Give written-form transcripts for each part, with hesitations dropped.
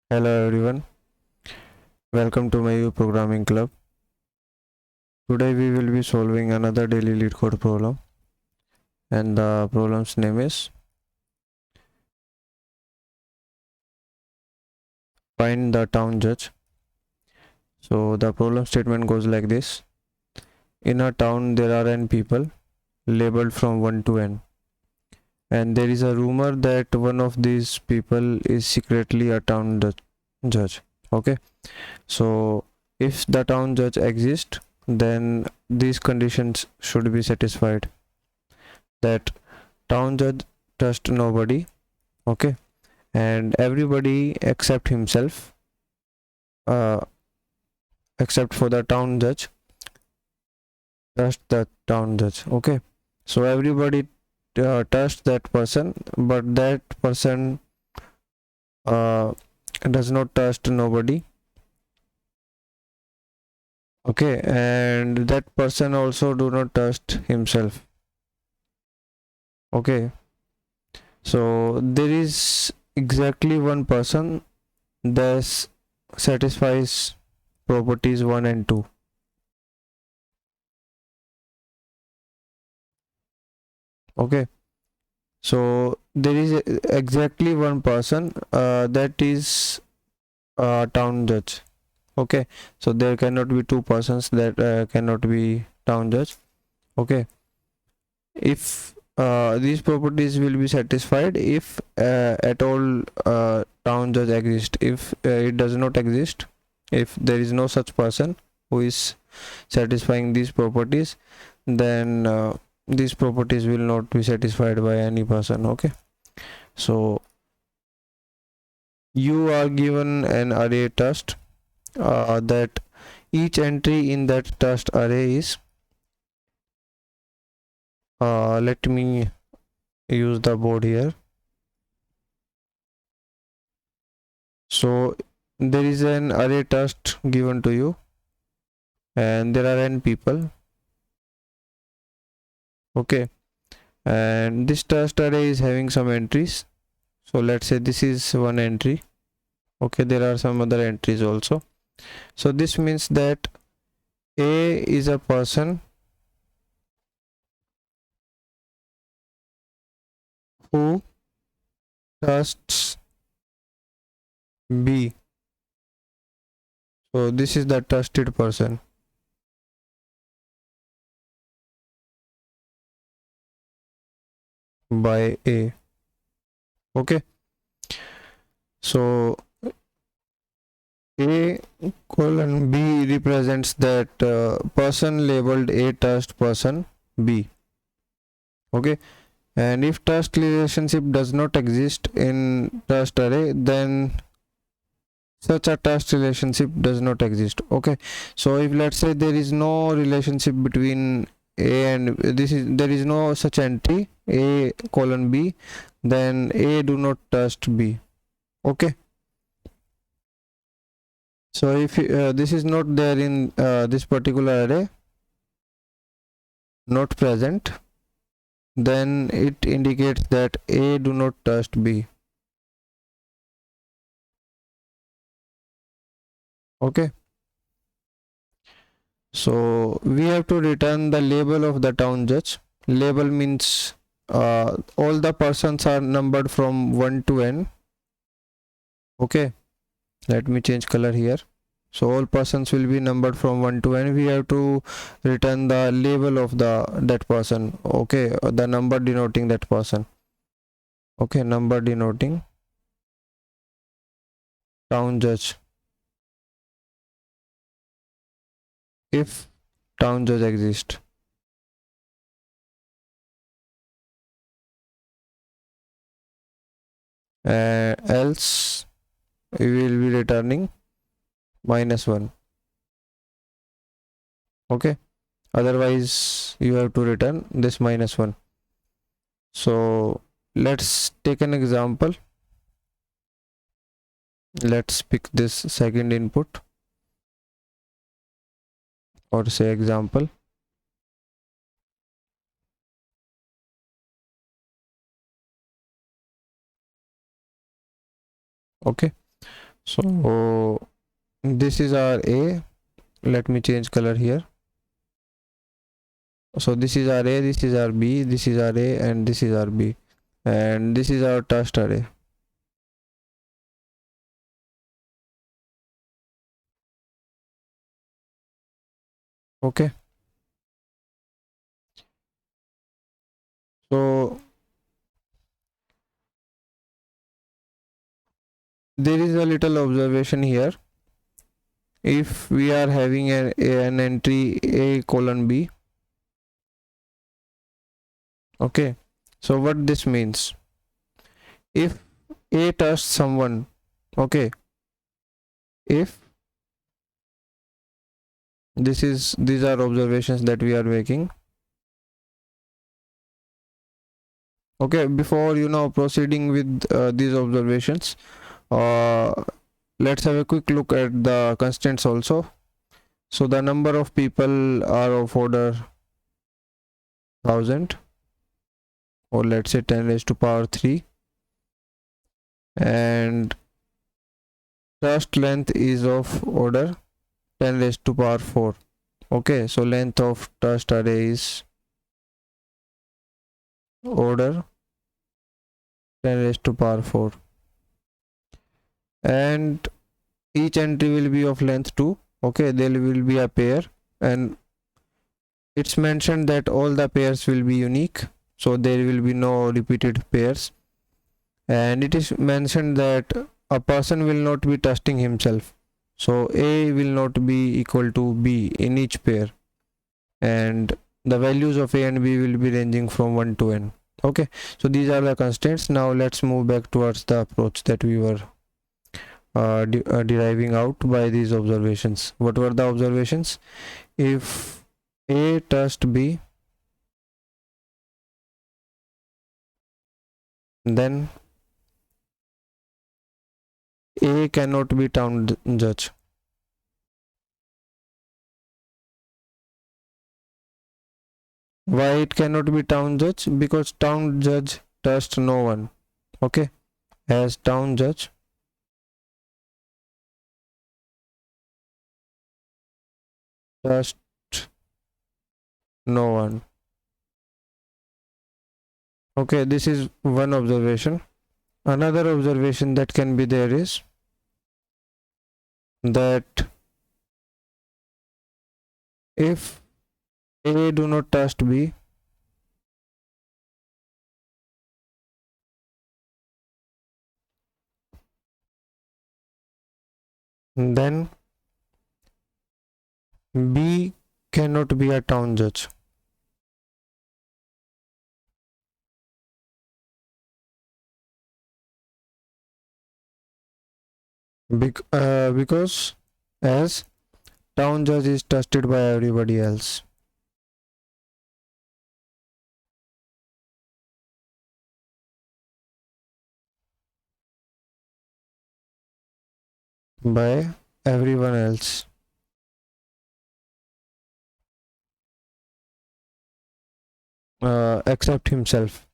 Hello everyone, welcome to my programming club. Today we will be solving another daily Leetcode problem, and the problem's name is find the town judge. So the problem statement goes like this. In a town there are n people labeled from 1 to n, and there is a rumor that one of these people is secretly a town judge. Okay, so if the town judge exists, then these conditions should be satisfied. That town judge trust nobody, okay, and everybody except himself, uh, except for the town judge, trust the town judge. Okay, so everybody trust that person, but that person uh, does not trust nobody. Okay, and that person also do not trust himself. Okay, so there is exactly one person that satisfies properties 1 and 2. Okay, so there is exactly one person that is a town judge. Okay, so there cannot be two persons that cannot be town judge. Okay, if these properties will be satisfied if at all town judge exist. If it does not exist, if there is no such person who is satisfying these properties, then these properties will not be satisfied by any person. Okay, so you are given an array test that each entry in that test array is let me use the board here. So there is an array test given to you, and there are n people. Okay, and this test array is having some entries. So let's say this is one entry. Okay, there are some other entries also. So this means that A is a person who trusts B. So this is the trusted person by A. Okay, so A colon B represents that person labeled A trust person B. Okay, and if trust relationship does not exist in trust array, then such a trust relationship does not exist. Okay, so if let's say there is no relationship between A and there is no such entry A colon B, then A do not trust B. Okay, so if this is not there in this particular array, not present, then it indicates that A do not trust B. Okay, so we have to return the label of the town judge. Label means all the persons are numbered from 1 to n. Okay, let me change color here. So all persons will be numbered from 1 to n. We have to return the label of that person. Okay, the number denoting that person. Okay, number denoting town judge. If town judge exists, else we will be returning -1. Okay, otherwise you have to return this -1. So let's take an example. Let's pick this second input, or say example. Okay, So this is our A. Let me change color here. So this is our A, this is our B, this is our A, and this is our B, and this is our test array. Okay, so there is a little observation here. If we are having an entry A colon B, okay, so what this means, if A trusts someone, okay, if these are observations that we are making. Okay, before proceeding with these observations, uh, let's have a quick look at the constants also. So the number of people are of order 1000, or let's say 10 raised to power 3, and trust length is of order 10 raised to power 4. Okay, so length of trust array is order 10 raised to power 4, and each entry will be of length 2. Okay, there will be a pair, and it's mentioned that all the pairs will be unique, so there will be no repeated pairs. And it is mentioned that a person will not be testing himself, so A will not be equal to B in each pair, and the values of A and B will be ranging from 1 to n. Okay, so these are the constants. Now let's move back towards the approach that we were deriving out by these observations. What were the observations? If A trust B, then A cannot be town judge. Why it cannot be town judge? Because town judge trusts no one. Okay, as town judge trust no one. Okay, this is one observation. Another observation that can be there is that if A do not trust B, then B cannot be a town judge. Because as town judge is trusted by everybody else. By everyone else. Except himself.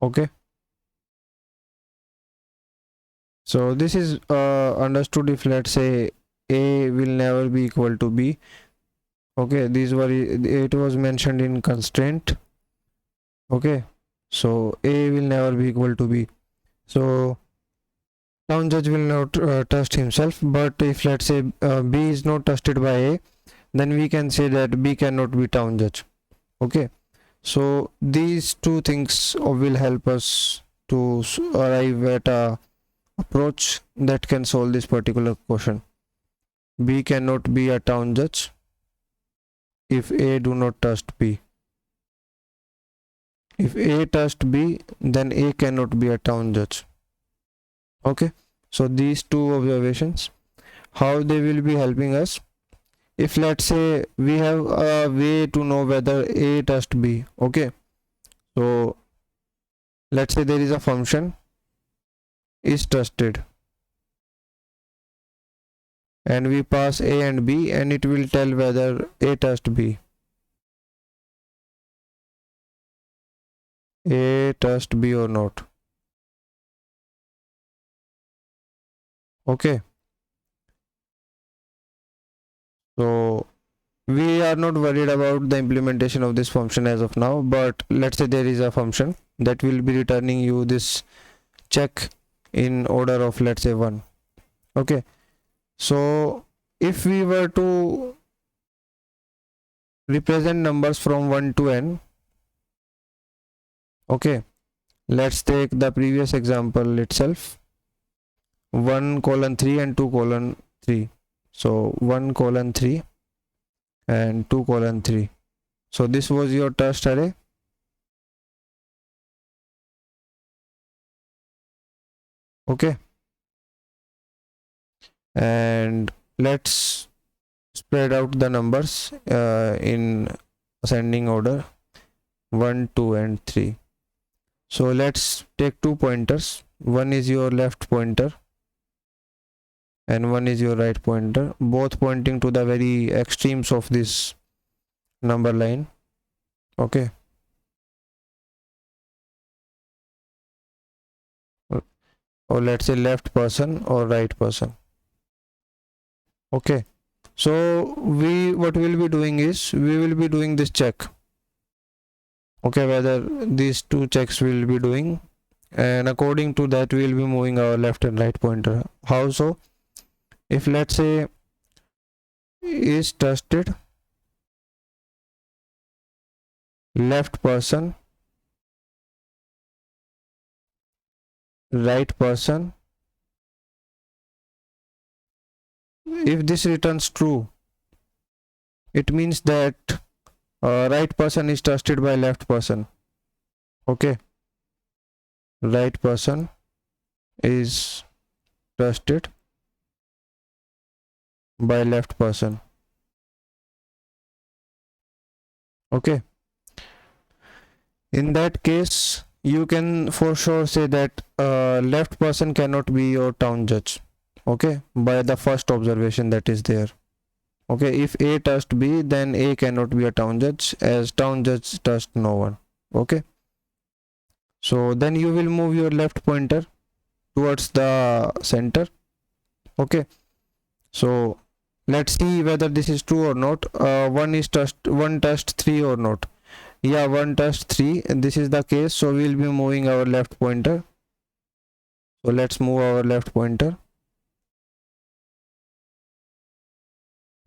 Okay, so this is understood if let's say A will never be equal to B. Okay, these were, it was mentioned in constraint. Okay, so A will never be equal to B, so town judge will not trust himself. But if let's say B is not trusted by A, then we can say that B cannot be town judge. Okay, so these two things will help us to arrive at a approach that can solve this particular question. B cannot be a town judge if A do not trust B. If A trust B, then A cannot be a town judge. Okay, so these two observations, how they will be helping us? If let's say we have a way to know whether A trust B. Okay, so let's say there is a function is trusted, and we pass A and B, and it will tell whether A trust B. A trust B or not. Okay, so we are not worried about the implementation of this function as of now, but let's say there is a function that will be returning you this check in order of, let's say, 1. Okay, so if we were to represent numbers from 1 to n, okay, let's take the previous example itself, 1 colon 3 and 2 colon 3. So 1 colon 3 and 2 colon 3. So this was your test array. Okay, and let's spread out the numbers in ascending order, 1, 2 and 3. So let's take 2 pointers. One is your left pointer and one is your right pointer, both pointing to the very extremes of this number line. Okay, or let's say left person or right person. Okay, so what we'll be doing is we will be doing this check. Okay, whether these two checks will be doing, and according to that we will be moving our left and right pointer. How so? If let's say is tested left person, right person, if this returns true, it means that right person is tested by left person. Okay, right person is tested by left person. Okay, in that case you can for sure say that left person cannot be your town judge. Okay, by the first observation that is there. Okay, if A test B, then A cannot be a town judge, as town judge test no one. Okay, so then you will move your left pointer towards the center. Okay, so let's see whether this is true or not. One test 3 or not. Yeah, 1 test 3, and this is the case, so we'll be moving our left pointer. So let's move our left pointer.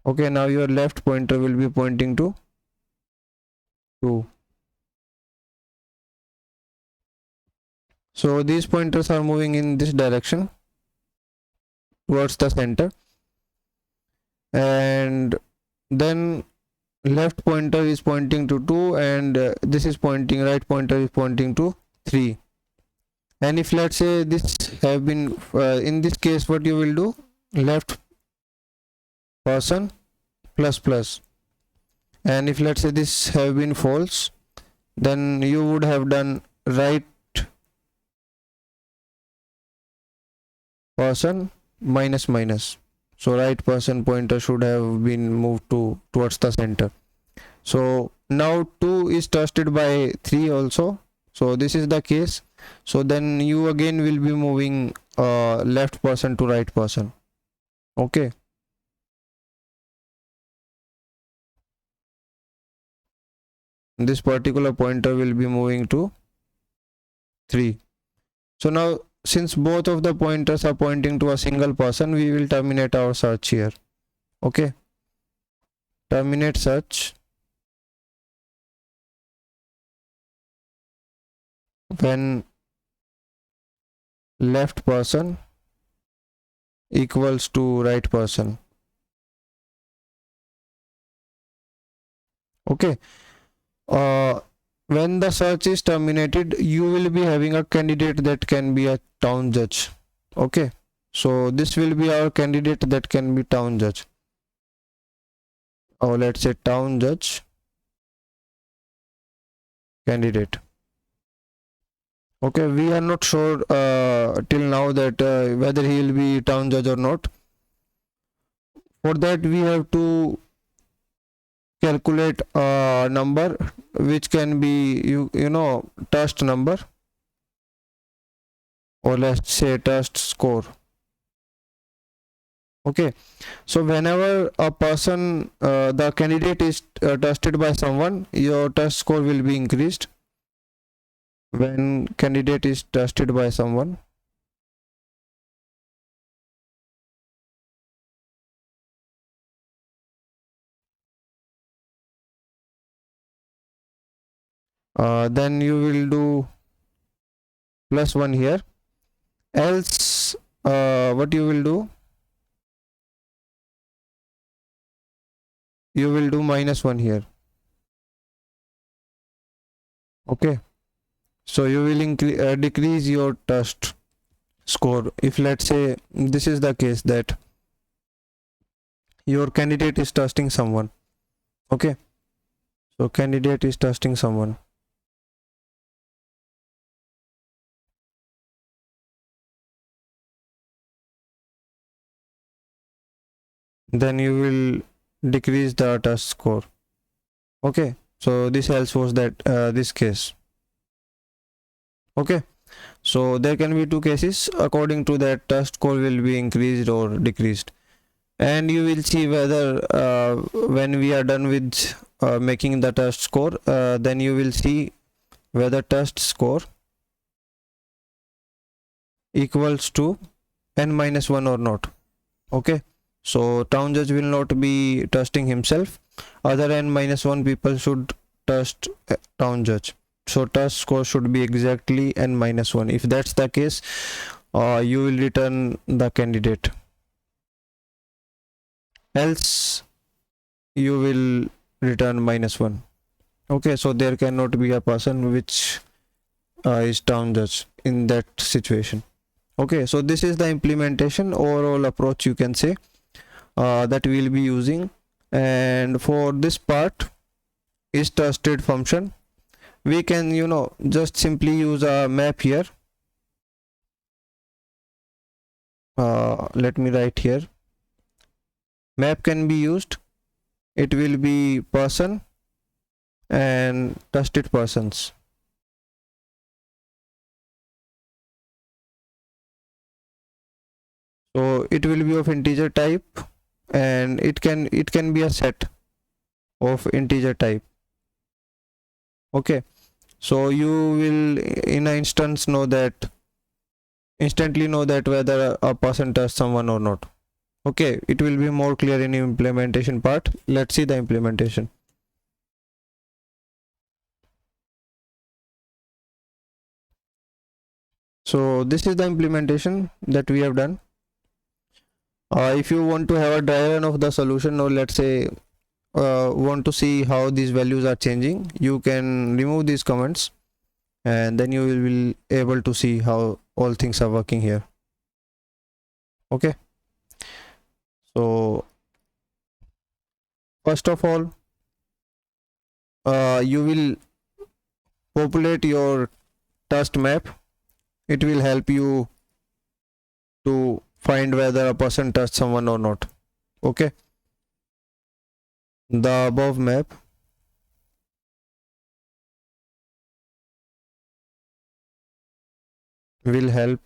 Okay, now your left pointer will be pointing to 2. So these pointers are moving in this direction towards the center, and then left pointer is pointing to 2, and this is pointing, right pointer is pointing to 3. And if let's say this have been in this case, what you will do, left person plus plus, and if let's say this have been false, then you would have done right person minus minus. So right person pointer should have been moved towards the center. So now 2 is tested by 3 also, so this is the case. So then you again will be moving left person to right person. Okay, this particular pointer will be moving to 3. So now since both of the pointers are pointing to a single person, we will terminate our search here. Okay, terminate search when left person equals to right person. Okay, when the search is terminated, you will be having a candidate that can be a town judge. Okay, so this will be our candidate that can be town judge, or let's say town judge candidate. Okay, we are not sure till now that whether he will be town judge or not. For that we have to calculate a number which can be you know test number, or let's say test score. Okay, so whenever a person, the candidate is tested by someone, your test score will be increased. When candidate is tested by someone, then you will do +1 here. Else, what you will do, you will do -1 here. Okay, so you will decrease your test score. If let's say this is the case that your candidate is testing someone. Okay, so candidate is testing someone. Then you will decrease the test score. Okay, so this else was that this case. Okay, so there can be two cases. According to that, test score will be increased or decreased, and you will see whether when we are done with making the test score, then you will see whether test score equals to n-1 or not. Okay, so town judge will not be testing himself. Other n-1 people should test town judge. So test score should be exactly n-1. If that's the case, you will return the candidate. Else you will return -1. Okay, so there cannot be a person which is town judge in that situation. Okay, so this is the implementation overall approach, you can say, that we will be using. And for this part is trusted function, we can just simply use a map here. Let me write here, map can be used. It will be person and trusted persons. So it will be of integer type, and it can be a set of integer type. Okay, so you will in an instance instantly know that whether a person trusts someone or not. Okay, it will be more clear in implementation part. Let's see the implementation. So this is the implementation that we have done. If you want to have a dry run of the solution, or let's say want to see how these values are changing, you can remove these comments, and then you will be able to see how all things are working here. Okay, so first of all, you will populate your test map. It will help you to find whether a person trusts someone or not. Okay, the above map will help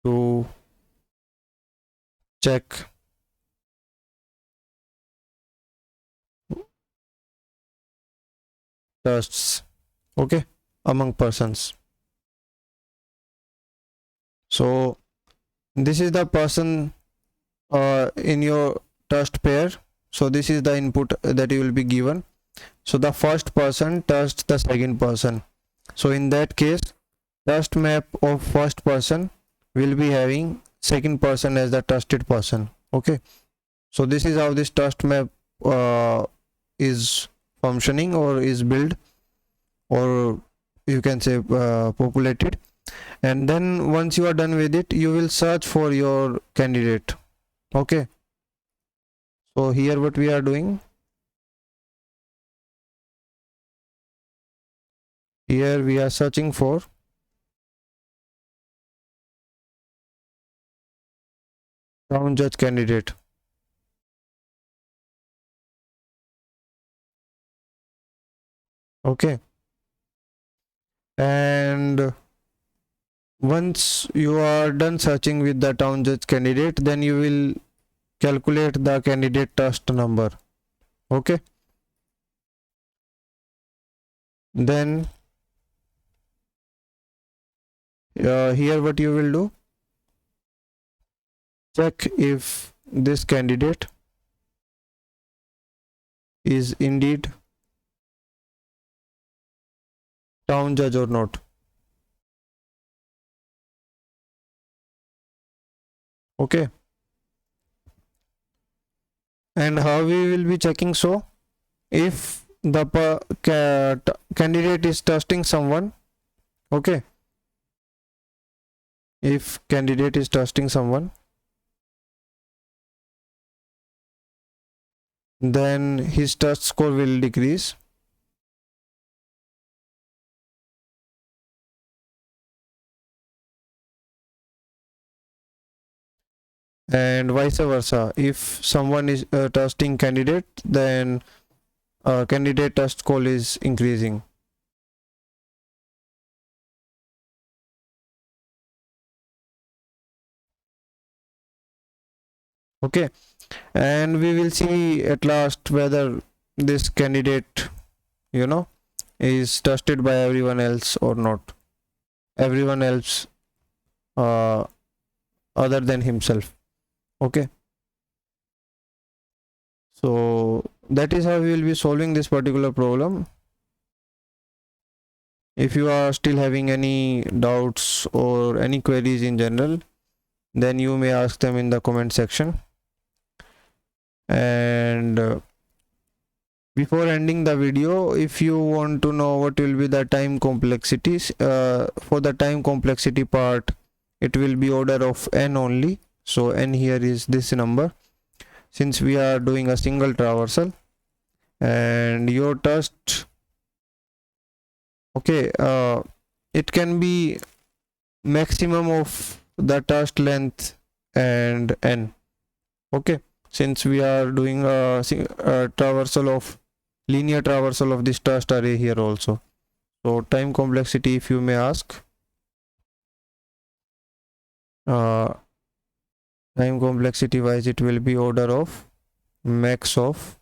to check trusts, okay, among persons. So this is the person in your trust pair. So this is the input that you will be given. So the first person trusts the second person. So in that case, trust map of first person will be having second person as the trusted person. Okay, so this is how this trust map is functioning, or is built, or you can say populated. And then once you are done with it, you will search for your candidate. Okay, so here what we are doing, here we are searching for town judge candidate. Okay, and once you are done searching with the town judge candidate, then you will calculate the candidate trust number. Okay, then here what you will do, check if this candidate is indeed town judge or not. Okay, and how we will be checking? So if the candidate is trusting someone, okay, if candidate is trusting someone, then his trust score will decrease. And vice versa, if someone is trusting candidate, then candidate trust score is increasing. Okay, and we will see at last whether this candidate, you know, is trusted by everyone else or not, everyone else other than himself. Okay, so that is how we will be solving this particular problem. If you are still having any doubts or any queries in general, then you may ask them in the comment section. And before ending the video, if you want to know what will be the time complexities, for the time complexity part, it will be order of n only. So n here is this number, since we are doing a single traversal. And your trust, okay, it can be maximum of the trust length and n. Okay, since we are doing a traversal of linear traversal of this trust array here also. So time complexity, if you may ask, time complexity wise, it will be order of max of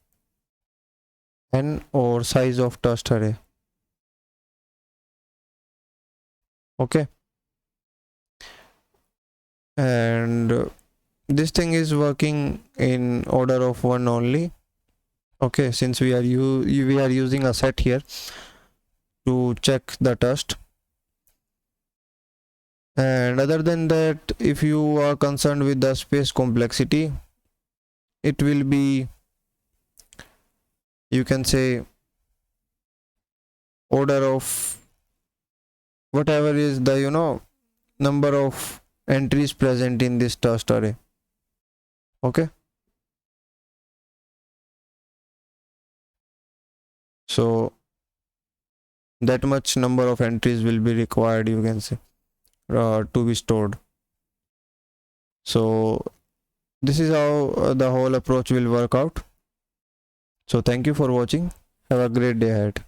n or size of trust array. Okay, and this thing is working in order of 1 only. Okay, since we are using a set here to check the trust. And other than that, if you are concerned with the space complexity, it will be, you can say, order of whatever is the, you know, number of entries present in this trust array. Okay, so that much number of entries will be required, you can say, to be stored. So this is how the whole approach will work out. So thank you for watching. Have a great day ahead.